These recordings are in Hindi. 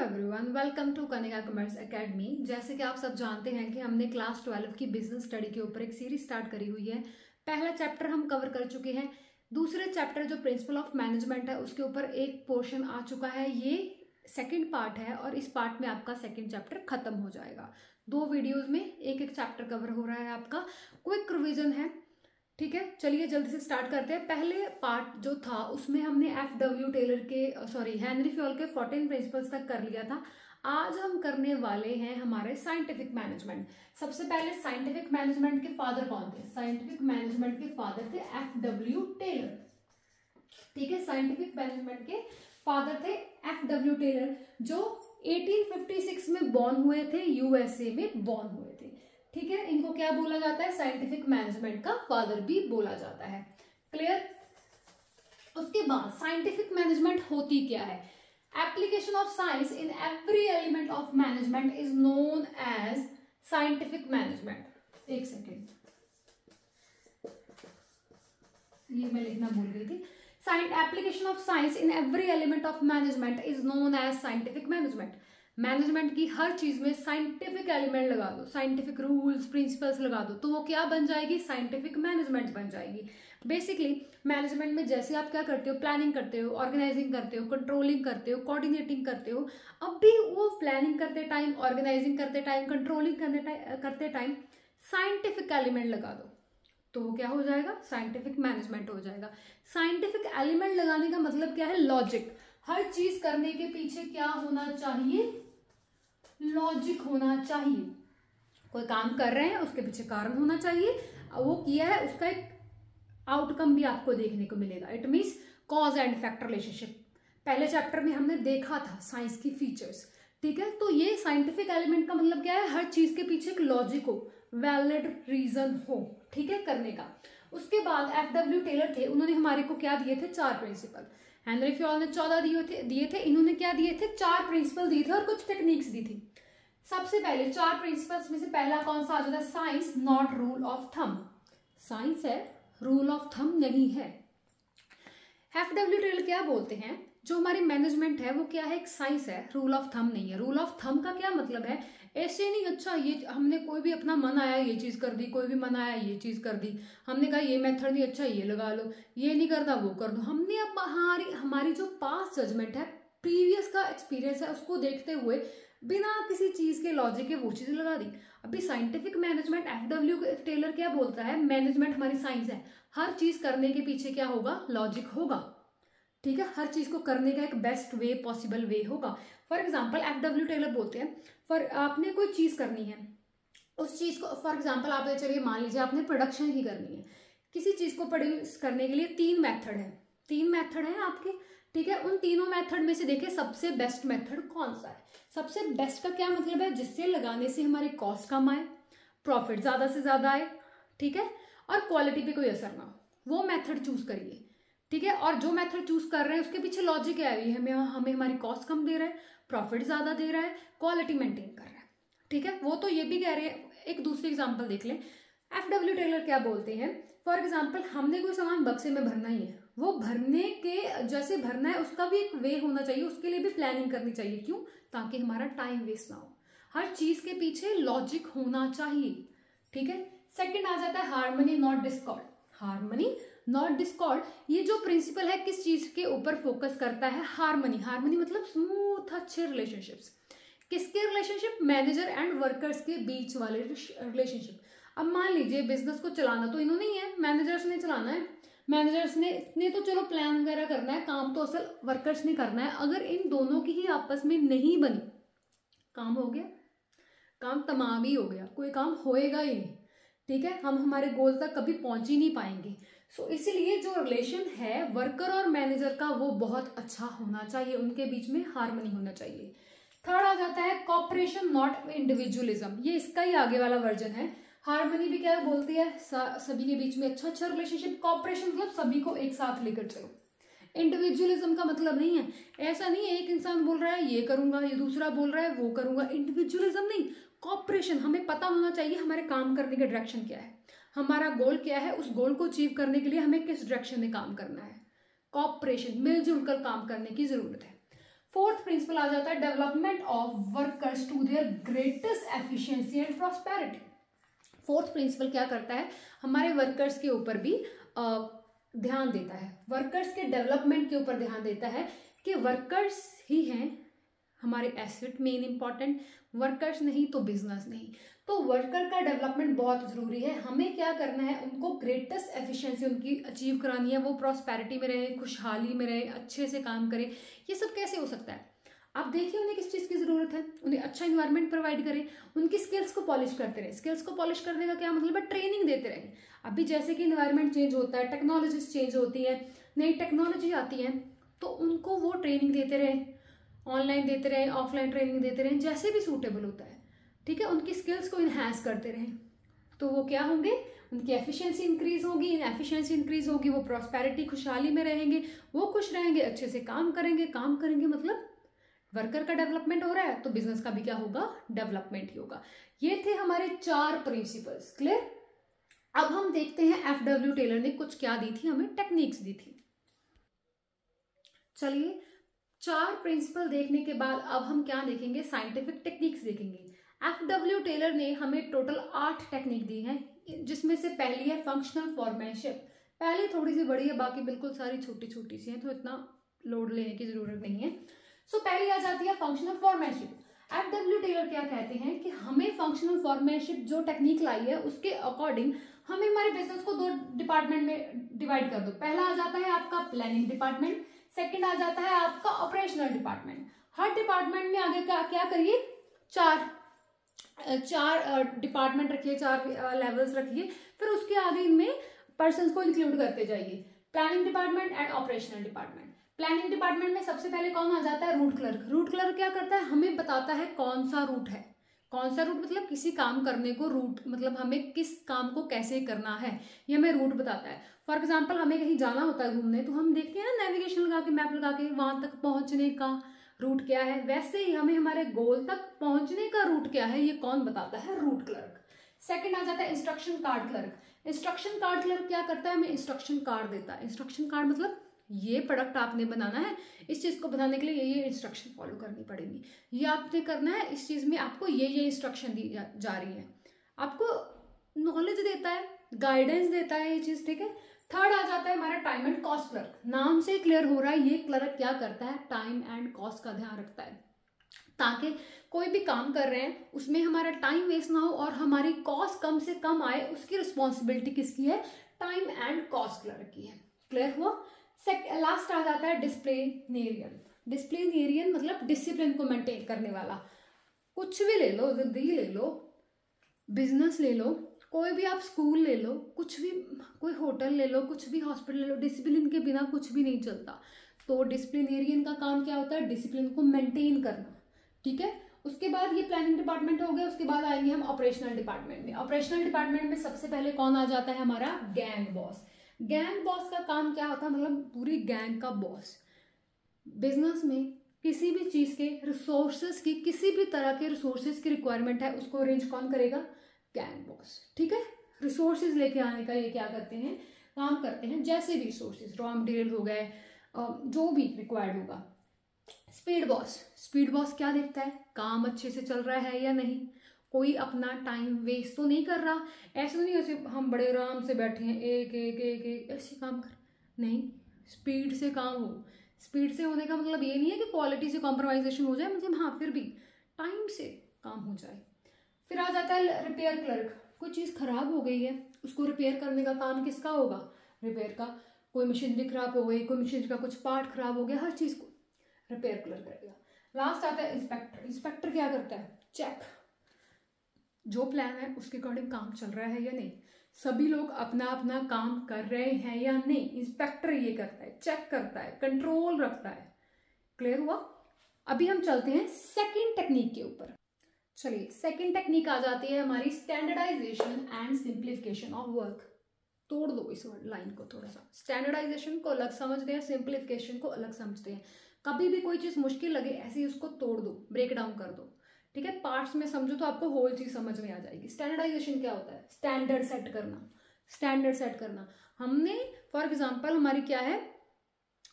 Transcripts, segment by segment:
Everyone, welcome to Kanika commerce academy. जैसे कि आप सब जानते हैं कि हमने क्लास 12 की बिजनेस स्टडी के ऊपर एक सीरीज स्टार्ट करी हुई है। पहला चैप्टर हम कवर कर चुके हैं। दूसरे चैप्टर जो प्रिंसिपल ऑफ मैनेजमेंट है उसके ऊपर एक पोर्शन आ चुका है। ये सेकंड पार्ट है और इस पार्ट में आपका सेकंड चैप्टर खत्म हो जाएगा। 2 वीडियोज में एक एक चैप्टर कवर हो रहा है। आपका क्विक रिवीजन है, ठीक है। चलिए जल्दी से स्टार्ट करते हैं। पहले पार्ट जो था उसमें हमने FW टेलर के हेनरी फ्योल के 14 प्रिंसिपल्स तक कर लिया था। आज हम करने वाले हैं हमारे साइंटिफिक मैनेजमेंट। सबसे पहले साइंटिफिक मैनेजमेंट के फादर कौन थे? साइंटिफिक मैनेजमेंट के फादर थे FW टेलर, ठीक है। साइंटिफिक मैनेजमेंट के फादर थे FW टेलर, जो 1856 में बॉर्न हुए थे, USA में बॉर्न हुए थे, ठीक है। इनको क्या बोला जाता है? साइंटिफिक मैनेजमेंट का फादर भी बोला जाता है। क्लियर? उसके बाद साइंटिफिक मैनेजमेंट होती क्या है? Application of science in every element of management is known as scientific management. एक सेकेंड, ये मैं लिखना भूल गई थी। Application of science in every element of management is known as scientific management. Management की हर चीज में साइंटिफिक एलिमेंट लगा दो, साइंटिफिक रूल्स प्रिंसिपल्स लगा दो, तो वो क्या बन जाएगी? साइंटिफिक मैनेजमेंट बन जाएगी। बेसिकली मैनेजमेंट में जैसे आप क्या करते हो? प्लानिंग करते हो, ऑर्गेनाइजिंग करते हो, कंट्रोलिंग करते हो, कोऑर्डिनेटिंग करते हो। अब भी वो प्लानिंग करते टाइम, ऑर्गेनाइजिंग करते टाइम, कंट्रोलिंग करते टाइम साइंटिफिक एलिमेंट लगा दो, तो वो क्या हो जाएगा? साइंटिफिक मैनेजमेंट हो जाएगा। साइंटिफिक एलिमेंट लगाने का मतलब क्या है? लॉजिक। हर चीज करने के पीछे क्या होना चाहिए? लॉजिक होना चाहिए। कोई काम कर रहे हैं, उसके पीछे कारण होना चाहिए, वो किया है, उसका एक आउटकम भी आपको देखने को मिलेगा। It means cause and effect relationship. पहले चैप्टर में हमने देखा था साइंस की फीचर्स, ठीक है। तो ये साइंटिफिक एलिमेंट का मतलब क्या है? हर चीज के पीछे एक लॉजिक हो, वैलिड रीजन हो, ठीक है, करने का। उसके बाद FW टेलर थे, उन्होंने हमारे को क्या दिए थे? 4 प्रिंसिपल। हेनरी फ्योल ने 14 दिए थे, इन्होंने क्या दिए थे? 4 प्रिंसिपल दिए थे और कुछ टेक्निक्स दी थी। सबसे पहले 4 प्रिंसिपल्स में से पहला कौन सा आ जाता है? Science not rule of thumb. Science है, रूल ऑफ थंब नहीं है। FW टेलर क्या बोलते हैं? जो हमारी मैनेजमेंट है वो क्या है? एक साइंस है, रूल ऑफ थंब नहीं है। रूल ऑफ थंब का क्या मतलब है? ऐसे नहीं, अच्छा ये हमने कोई भी अपना मन आया ये चीज कर दी, कोई भी मन आया ये चीज कर दी, हमने कहा ये मेथड नहीं अच्छा ये लगा लो, ये नहीं करना वो कर दो। हमने अब हमारी जो पास्ट जजमेंट है, प्रीवियस का एक्सपीरियंस है, उसको देखते हुए बिना किसी चीज के लॉजिक के वो चीज लगा दी। अभी साइंटिफिक मैनेजमेंट FW टेलर क्या बोलता है? मैनेजमेंट हमारी साइंस है, हर चीज करने के पीछे क्या होगा? लॉजिक होगा, ठीक है। हर चीज को करने का एक बेस्ट वे, पॉसिबल वे होगा। फॉर एग्जाम्पल FW टेलर बोलते हैं, आपने कोई चीज करनी है, उस चीज को फॉर एग्जाम्पल आप चलिए मान लीजिए आपने प्रोडक्शन ही करनी है। किसी चीज को प्रोड्यूस करने के लिए 3 मेथड है, 3 मेथड है आपके, ठीक है। उन तीनों मेथड में से देखिए सबसे बेस्ट मेथड कौन सा है? सबसे बेस्ट का क्या मतलब है? जिससे लगाने से हमारी कॉस्ट कम आए, प्रॉफिट ज्यादा से ज्यादा आए, ठीक है, और क्वालिटी पे कोई असर ना हो, वो मेथड चूज करिए, ठीक है। और जो मेथड चूज कर रहे हैं उसके पीछे लॉजिक क्या है? हमें हमारी कॉस्ट कम दे रहा है, प्रॉफिट ज्यादा दे रहा है, क्वालिटी मेंटेन कर रहा है, ठीक है। वो तो ये भी कह रहे हैं। एक दूसरी एग्जांपल देख लें। FW टेलर क्या बोलते हैं? फॉर एग्जांपल हमने कोई सामान बक्से में भरना ही है, वो भरने के जैसे भरना है उसका भी एक वे होना चाहिए, उसके लिए भी प्लानिंग करनी चाहिए। क्यों? ताकि हमारा टाइम वेस्ट ना हो। हर चीज के पीछे लॉजिक होना चाहिए, ठीक है। सेकेंड आ जाता है harmony not Discord. Harmony not Discord, ये जो प्रिंसिपल है किस चीज के ऊपर फोकस करता है? हार्मनी। हार्मनी मतलब स्मूथ, अच्छे रिलेशनशिप्स। किसके रिलेशनशिप? मैनेजर एंड वर्कर्स के बीच वाले रिलेशनशिप। अब मान लीजिए बिजनेस को चलाना तो इन्होंने ही है, मैनेजर्स ने चलाना है। मैनेजर्स ने तो चलो प्लान वगैरह करना है, काम तो असल वर्कर्स ने करना है। अगर इन दोनों की ही आपस में नहीं बनी, काम हो गया, काम तमाम ही हो गया, कोई काम होएगा ही नहीं, ठीक है। हम हमारे गोल तक कभी पहुंच ही नहीं पाएंगे। सो इसीलिए जो रिलेशन है वर्कर और मैनेजर का वो बहुत अच्छा होना चाहिए, उनके बीच में हार्मनी होना चाहिए। थर्ड आ जाता है कॉपरेशन नॉट इंडिविजुअलिज्म। ये इसका ही आगे वाला वर्जन है। हार्मनी भी क्या बोलती है? सभी के बीच में अच्छा रिलेशनशिप। कॉपरेशन मतलब सभी को एक साथ लेकर चलो। इंडिविजुअलिज्म का मतलब नहीं है, ऐसा नहीं है एक इंसान बोल रहा है ये करूंगा, ये दूसरा बोल रहा है वो करूंगा, इंडिविजुअलिज्म नहीं। कॉपरेशन, हमें पता होना चाहिए हमारे काम करने का डायरेक्शन क्या है, हमारा गोल क्या है, उस गोल को अचीव करने के लिए हमें किस डायरेक्शन में काम करना है। कॉपरेशन, मिलजुल कर काम करने की जरूरत है। फोर्थ प्रिंसिपल आ जाता है development of workers to their greatest efficiency and prosperity. Fourth principle क्या करता है, हमारे वर्कर्स के ऊपर भी ध्यान देता है, वर्कर्स के डेवलपमेंट के ऊपर ध्यान देता है कि वर्कर्स ही हैं हमारे एसेट मेन इंपॉर्टेंट, वर्कर्स नहीं तो बिजनेस नहीं। तो वर्कर का डेवलपमेंट बहुत जरूरी है। हमें क्या करना है, उनको ग्रेटेस्ट एफिशिएंसी उनकी अचीव करानी है, वो प्रॉस्पेरिटी में रहे, खुशहाली में रहे, अच्छे से काम करें। ये सब कैसे हो सकता है, आप देखिए उन्हें किस चीज़ की ज़रूरत है, उन्हें अच्छा इन्वायरमेंट प्रोवाइड करें, उनकी स्किल्स को पॉलिश करते रहे। स्किल्स को पॉलिश करने का क्या मतलब है, ट्रेनिंग देते रहे। अभी जैसे कि इन्वायरमेंट चेंज होता है, टेक्नोलॉजीज चेंज होती है, नई टेक्नोलॉजी आती है, तो उनको वो ट्रेनिंग देते रहे, ऑनलाइन देते रहे, ऑफलाइन ट्रेनिंग देते रहे, जैसे भी सूटेबल होता है, ठीक है। उनकी स्किल्स को इन्हांस करते रहें, तो वो क्या होंगे, उनकी एफिशिएंसी इंक्रीज होगी, एफिशिएंसी इंक्रीज होगी, वो प्रॉस्पेरिटी खुशहाली में रहेंगे, वो खुश रहेंगे, अच्छे से काम करेंगे। काम करेंगे मतलब वर्कर का डेवलपमेंट हो रहा है, तो बिजनेस का भी क्या होगा, डेवलपमेंट ही होगा। ये थे हमारे 4 प्रिंसिपल्स, क्लियर। अब हम देखते हैं एफडब्ल्यू टेलर ने कुछ क्या दी थी, हमें टेक्निक्स दी थी। चलिए 4 प्रिंसिपल देखने के बाद अब हम क्या देखेंगे, साइंटिफिक टेक्निक्स देखेंगे। एफडब्ल्यू टेलर ने हमें टोटल 8 टेक्निक दी है, जिसमें से पहली है फंक्शनल फॉर्मेनशिप। पहली थोड़ी सी बड़ी है, बाकी बिल्कुल सारी छोटी छोटी सी हैं, तो इतना लोड लेने की जरूरत नहीं है। सो पहली आ जाती है फंक्शनल फॉर्मेनशिप। एफडब्ल्यू टेलर क्या कहते हैं कि हमें फंक्शनल फॉर्मेनशिप जो टेक्निक लाई है उसके अकॉर्डिंग हमें हमारे बिजनेस को 2 डिपार्टमेंट में डिवाइड कर दो। पहला आ जाता है आपका प्लानिंग डिपार्टमेंट, सेकंड आ जाता है आपका ऑपरेशनल डिपार्टमेंट। हर डिपार्टमेंट में आगे क्या करिए, 4 डिपार्टमेंट रखिए, 4 लेवल्स रखिए, फिर उसके आगे इनमें पर्सन्स को इंक्लूड करते जाइए, planning department and operational department. Planning department में सबसे पहले कौन आ जाता है, रूट क्लर्क। रूट क्लर्क क्या करता है, हमें बताता है कौन सा रूट है, कौन सा रूट मतलब किसी काम करने को रूट मतलब हमें किस काम को कैसे करना है, ये हमें रूट बताता है। फॉर एग्जाम्पल हमें कहीं जाना होता है घूमने, तो हम देखते हैं ना नेविगेशन लगा के, मैप लगा के वहां तक पहुंचने का रूट क्या है, वैसे ही हमें हमारे गोल तक पहुंचने का रूट क्या है, ये कौन बताता है, रूट क्लर्क। सेकंड आ जाता है instruction card clerk. Instruction card clerk क्या करता है, हमें इंस्ट्रक्शन कार्ड देता है। इंस्ट्रक्शन कार्ड मतलब ये प्रोडक्ट आपने बनाना है, इस चीज को बनाने के लिए ये इंस्ट्रक्शन फॉलो करनी पड़ेगी, ये आपने करना है, इस चीज में आपको ये इंस्ट्रक्शन दी जा रही है, आपको नॉलेज देता है, गाइडेंस देता है ये चीज, ठीक है। थर्ड आ जाता है हमारा टाइम एंड कॉस्ट क्लर्क। नाम से क्लियर हो रहा है ये क्लर्क क्या करता है, टाइम एंड कॉस्ट का ध्यान रखता है, ताकि कोई भी काम कर रहे हैं उसमें हमारा टाइम वेस्ट ना हो और हमारी कॉस्ट कम से कम आए, उसकी रिस्पॉन्सिबिलिटी किसकी है, टाइम एंड कॉस्ट क्लर्क की है। क्लियर हुआ। लास्ट आ जाता है डिसिप्लिनेरियन। डिसिप्लिनेरियन मतलब डिसिप्लिन को मेंटेन करने वाला। कुछ भी ले लो, जिंदगी ले लो, बिजनेस ले लो, कोई भी आप स्कूल ले लो, कुछ भी, कोई होटल ले लो, कुछ भी हॉस्पिटल ले लो, डिसिप्लिन के बिना कुछ भी नहीं चलता। तो डिसिप्लिनेरियन का काम क्या होता है, डिसिप्लिन को मेंटेन करना, ठीक है। उसके बाद ये प्लानिंग डिपार्टमेंट हो गया, उसके बाद आएंगे हम ऑपरेशनल डिपार्टमेंट में। ऑपरेशनल डिपार्टमेंट में सबसे पहले कौन आ जाता है, हमारा गैंग बॉस। गैंग बॉस का काम क्या होता है, मतलब पूरी गैंग का बॉस। बिजनेस में किसी भी चीज के रिसोर्सेज की, किसी भी तरह के रिसोर्सेज की रिक्वायरमेंट है, उसको अरेंज कौन करेगा, गैंग बॉस, ठीक है। रिसोर्सेज लेके आने का ये क्या करते हैं, काम करते हैं, जैसे भी रिसोर्सेज, रॉ मटेरियल हो गए, जो भी रिक्वायर्ड होगा। स्पीड बॉस, स्पीड बॉस क्या देखता है, काम अच्छे से चल रहा है या नहीं, कोई अपना टाइम वेस्ट तो नहीं कर रहा, ऐसे नहीं ऐसे हम बड़े आराम से बैठे हैं एक एक एक एक ऐसे काम कर, नहीं, स्पीड से काम हो। स्पीड से होने का मतलब ये नहीं है कि क्वालिटी से कॉम्प्रोमाइजेशन हो जाए, मतलब हाँ फिर भी टाइम से काम हो जाए। फिर आ जाता है रिपेयर क्लर्क। कोई चीज़ खराब हो गई है, उसको रिपेयर करने का काम किसका होगा, रिपेयर का। कोई मशीनरी खराब हो गई, कोई मशीनरी का कुछ पार्ट खराब हो गया, हर चीज़ को रिपेयर क्लर्क करेगा। लास्ट आता है इंस्पेक्टर। इंस्पेक्टर क्या करता है, चेक, जो प्लान है उसके अकॉर्डिंग काम चल रहा है या नहीं, सभी लोग अपना अपना काम कर रहे हैं या नहीं, इंस्पेक्टर ये करता है, चेक करता है, कंट्रोल रखता है। क्लियर हुआ। अभी हम चलते हैं सेकंड टेक्निक के ऊपर। चलिए सेकंड टेक्निक आ जाती है हमारी standardisation and simplification of work. तोड़ दो इस लाइन को थोड़ा सा, स्टैंडर्डाइजेशन को अलग समझते हैं, सिंप्लीफिकेशन को अलग समझते हैं। कभी भी कोई चीज मुश्किल लगे ऐसे ही उसको तोड़ दो, ब्रेक डाउन कर दो, ठीक है। पार्ट्स में समझो तो आपको होल चीज समझ में आ जाएगी। स्टैंडर्डाइजेशन क्या होता है, स्टैंडर्ड सेट करना। स्टैंडर्ड सेट करना, हमने फॉर एग्जांपल हमारी क्या है,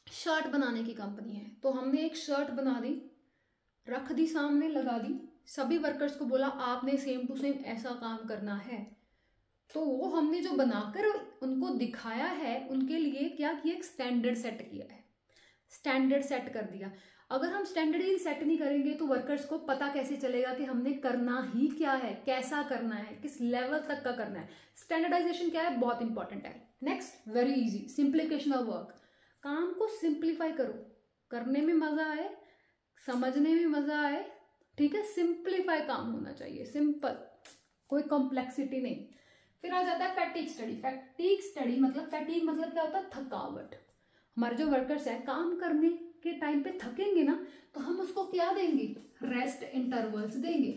शर्ट बनाने की कंपनी है, तो हमने एक शर्ट बना दी, रख दी सामने, लगा दी, सभी वर्कर्स को बोला आपने सेम टू सेम ऐसा काम करना है। तो वो हमने जो बनाकर उनको दिखाया है, उनके लिए क्या किया, एक स्टैंडर्ड सेट किया है, स्टैंडर्ड सेट कर दिया। अगर हम स्टैंडर्ड ही सेट नहीं करेंगे तो वर्कर्स को पता कैसे चलेगा कि हमने करना ही क्या है, कैसा करना है, किस लेवल तक का करना है। स्टैंडर्डाइजेशन क्या है, बहुत इंपॉर्टेंट है। Next, very easy, simplification of work. काम को सिंप्लीफाई करो, करने में मजा आए, समझने में मजा आए, ठीक है। सिंप्लीफाई काम होना चाहिए, सिंपल, कोई कॉम्प्लेक्सिटी नहीं। फिर आ जाता है फैटिग स्टडी। फैटिग स्टडी मतलब, फैटिग मतलब क्या होता है, थकावट। हमारे जो वर्कर्स हैं काम करने के टाइम पे थकेंगे ना, तो हम उसको क्या देंगे, रेस्ट इंटरवल्स देंगे।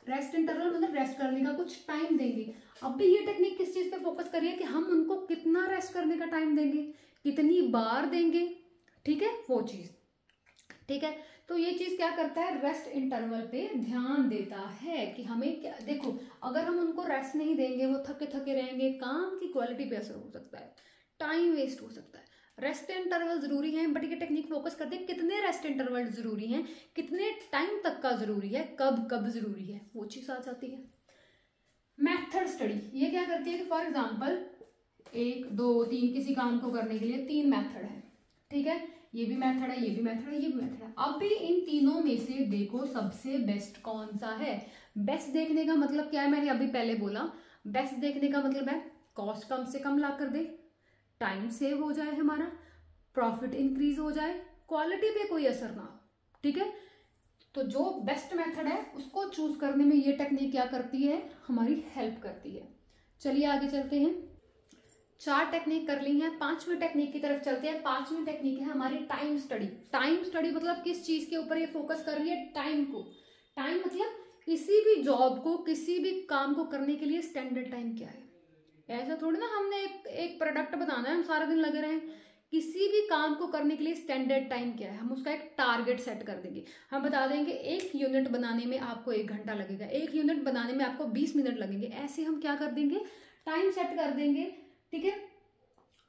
रेस्ट इंटरवल मतलब रेस्ट करने का कुछ टाइम देंगे। अब भी ये टेक्निक किस चीज पे फोकस करिए कि हम उनको कितना रेस्ट करने का टाइम देंगे, कितनी बार देंगे, ठीक है, वो चीज, ठीक है। तो ये चीज क्या करता है, रेस्ट इंटरवल पे ध्यान देता है कि हमें क्या, देखो अगर हम उनको रेस्ट नहीं देंगे, वो थके थके रहेंगे, काम की क्वालिटी पे असर हो सकता है, टाइम वेस्ट हो सकता है। रेस्ट इंटरवल जरूरी है, बट ये टेक्निक फोकस करते हैं कितने रेस्ट इंटरवल जरूरी हैं, कितने टाइम तक का जरूरी है, कब कब जरूरी है, वो चीज आ जाती है। मेथड स्टडी, ये क्या करती है कि फॉर एग्जांपल 1 2 3 किसी काम को करने के लिए 3 मेथड है, ठीक है, ये भी मेथड है, ये भी मेथड है, ये भी मेथड है। अब भी इन तीनों में से देखो सबसे बेस्ट कौन सा है। बेस्ट देखने का मतलब क्या है, मैंने अभी पहले बोला, बेस्ट देखने का मतलब है कॉस्ट कम से कम ला कर दे, टाइम सेव हो जाए, हमारा प्रॉफिट इंक्रीज हो जाए, क्वालिटी पे कोई असर ना हो, ठीक है। तो जो बेस्ट मेथड है उसको चूज करने में ये टेक्निक क्या करती है, हमारी हेल्प करती है। चलिए आगे चलते हैं। 4 टेक्निक कर ली है, 5वीं टेक्निक की तरफ चलते हैं। 5वीं टेक्निक है हमारी टाइम स्टडी। टाइम स्टडी मतलब किस चीज के ऊपर ये फोकस कर रही है, टाइम को। टाइम मतलब किसी भी जॉब को, किसी भी काम को करने के लिए स्टैंडर्ड टाइम क्या है। ऐसा थोड़ी ना हमने एक प्रोडक्ट बनाना है, हम सारा दिन लगे रहें। किसी भी काम को करने के लिए स्टैंडर्ड टाइम क्या है, हम उसका एक टारगेट सेट कर देंगे। हम बता देंगे 1 यूनिट बनाने में आपको 1 घंटा लगेगा, 1 यूनिट बनाने में आपको 20 मिनट लगेंगे। ऐसे हम क्या कर देंगे, टाइम सेट कर देंगे, ठीक है।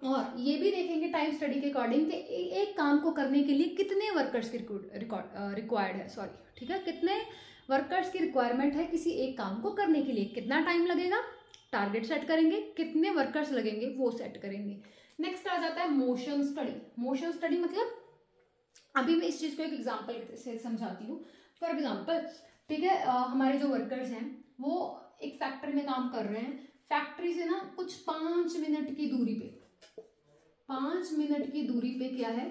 और ये भी देखेंगे टाइम स्टडी के अकॉर्डिंग कि एक काम को करने के लिए कितने वर्कर्स की रिक्वायर्ड है, सॉरी, ठीक है, कितने वर्कर्स की रिक्वायरमेंट है किसी एक काम को करने के लिए, कितना टाइम लगेगा, टारगेट सेट करेंगे, कितने वर्कर्स लगेंगे वो सेट करेंगे। नेक्स्ट आ जाता है मोशन स्टडी। मोशन स्टडी मतलब, अभी मैं इस चीज को एक एग्जांपल से समझाती हूँ। फॉर एग्जांपल, ठीक है, हमारे जो वर्कर्स हैं वो एक फैक्ट्री में काम कर रहे हैं। फैक्ट्री से ना कुछ 5 मिनट की दूरी पे, 5 मिनट की दूरी पे क्या है,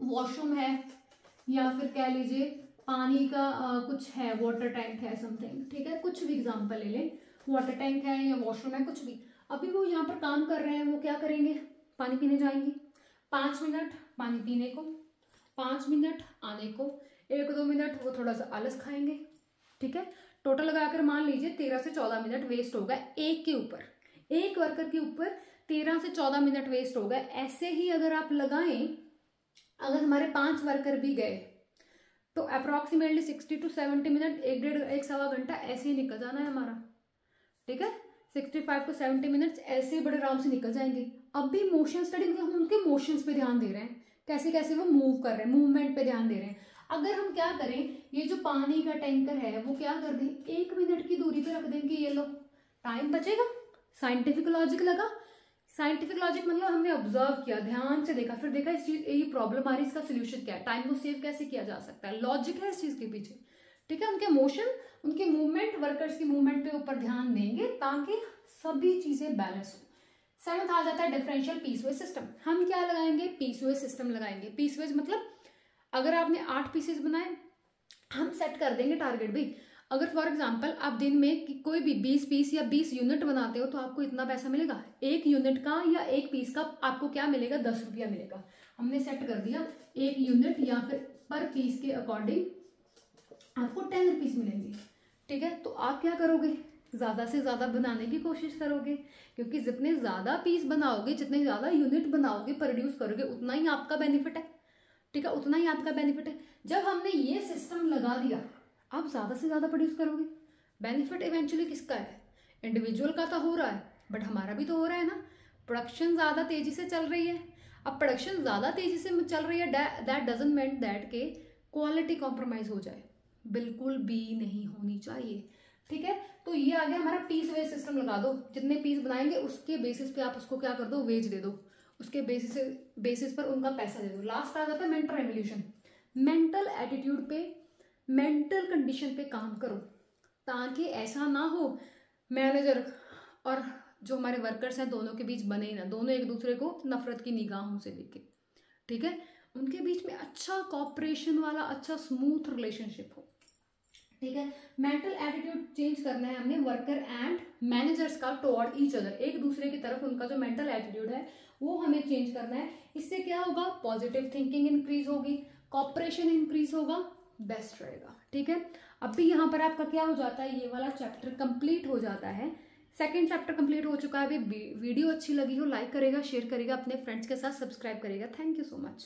वॉशरूम है, या फिर कह लीजिए पानी का कुछ है, वाटर टैंक है, समथिंग, ठीक है, कुछ भी एग्जांपल ले लें, वाटर टैंक है या वॉशरूम है, कुछ भी। अभी वो यहाँ पर काम कर रहे हैं, वो क्या करेंगे, पानी पीने जाएंगे, 5 मिनट पानी पीने को, 5 मिनट आने को, 1-2 मिनट वो थोड़ा सा आलस खाएंगे, ठीक है। टोटल लगाकर मान लीजिए 13 से 14 मिनट वेस्ट होगा एक के ऊपर, एक वर्कर के ऊपर 13 से 14 मिनट वेस्ट होगा। ऐसे ही अगर आप लगाएं, अगर हमारे 5 वर्कर भी गए तो अप्रोक्सीमेटली 60 to 70 मिनट, 1-1.5 घंटा ऐसे ही निकल जाना है हमारा, ठीक है। 65 to 70 मिनट्स ऐसे बड़े आराम से निकल जाएंगे। अब भी मोशन स्टडी मतलब हम उनके मोशंस पे ध्यान दे रहे हैं, कैसे कैसे वो मूव कर रहे हैं, मूवमेंट पे ध्यान दे रहे हैं। अगर हम क्या करें, ये जो पानी का टैंकर है वो क्या कर दें, 1 मिनट की दूरी पे रख देंगे, ये लो, टाइम बचेगा। साइंटिफिक लॉजिक लगा, साइंटिफिक लॉजिक मतलब हमने ऑब्जर्व किया, ध्यान से देखा, फिर देखा इस चीज ये प्रॉब्लम आ रही है, इसका सोल्यूशन क्या है, टाइम को सेव कैसे किया जा सकता है, लॉजिक है इस चीज के पीछे, ठीक है। उनके मोशन, उनके मूवमेंट, वर्कर्स की मूवमेंट पे ऊपर ध्यान देंगे ताकि सभी चीजें बैलेंस हो। 7th आ जाता है डिफरेंशियल पीसवेज सिस्टम। हम क्या लगाएंगे, पीसवेज सिस्टम लगाएंगे। पीसवेज मतलब अगर आपने 8 पीसेस बनाए, हम सेट कर देंगे टारगेट भी। अगर फॉर एग्जांपल आप दिन में कोई भी 20 पीस या 20 यूनिट बनाते हो तो आपको इतना पैसा मिलेगा, 1 यूनिट का या 1 पीस का आपको क्या मिलेगा, 10 रुपया मिलेगा। हमने सेट कर दिया 1 यूनिट या फिर पर पीस के अकॉर्डिंग आपको 10 रुपीज मिलेंगे, ठीक है। तो आप क्या करोगे, ज्यादा से ज्यादा बनाने की कोशिश करोगे, क्योंकि जितने ज्यादा पीस बनाओगे, जितने ज्यादा यूनिट बनाओगे, प्रोड्यूस करोगे, उतना ही आपका बेनिफिट है, ठीक है, उतना ही आपका बेनिफिट है। जब हमने ये सिस्टम लगा दिया, आप ज्यादा से ज्यादा प्रोड्यूस करोगे। बेनिफिट इवेंचुअली किसका है, इंडिविजुअल का तो हो रहा है, बट हमारा भी तो हो रहा है ना, प्रोडक्शन ज्यादा तेजी से चल रही है। अब प्रोडक्शन ज़्यादा तेजी से चल रही है, दैट डजंट मीन दैट के क्वालिटी कॉम्प्रोमाइज़ हो जाए, बिल्कुल भी नहीं होनी चाहिए। ठीक है, तो ये आ गया हमारा पीस वेज सिस्टम। लगा दो, जितने पीस बनाएंगे उसके बेसिस पे आप उसको क्या कर दो, वेज दे दो, उसके बेसिस पर उनका पैसा दे दो। लास्ट आ जाता है मेंटल रेवोल्यूशन। मेंटल एटीट्यूड पे, मेंटल कंडीशन पे काम करो, ताकि ऐसा ना हो मैनेजर और जो हमारे वर्कर्स हैं दोनों के बीच बने ही ना, दोनों एक दूसरे को नफरत की निगाहों से देखे। ठीक है, उनके बीच में अच्छा कॉपरेशन वाला अच्छा स्मूथ रिलेशनशिप हो। ठीक है, मेंटल एटीट्यूड चेंज करना है हमने वर्कर एंड मैनेजर्स का टुवर्ड ईच अदर, एक दूसरे की तरफ उनका जो मेंटल एटीट्यूड है वो हमें चेंज करना है। इससे क्या होगा, पॉजिटिव थिंकिंग इंक्रीज होगी, कॉपरेशन इंक्रीज होगा, बेस्ट रहेगा। ठीक है, अभी यहाँ पर आपका क्या हो जाता है, ये वाला चैप्टर कंप्लीट हो जाता है। सेकेंड चैप्टर कंप्लीट हो चुका है। अभी वीडियो अच्छी लगी हो लाइक करेगा, शेयर करेगा, अपने फ्रेंड्स के साथ सब्सक्राइब करेगा। Thank you so much.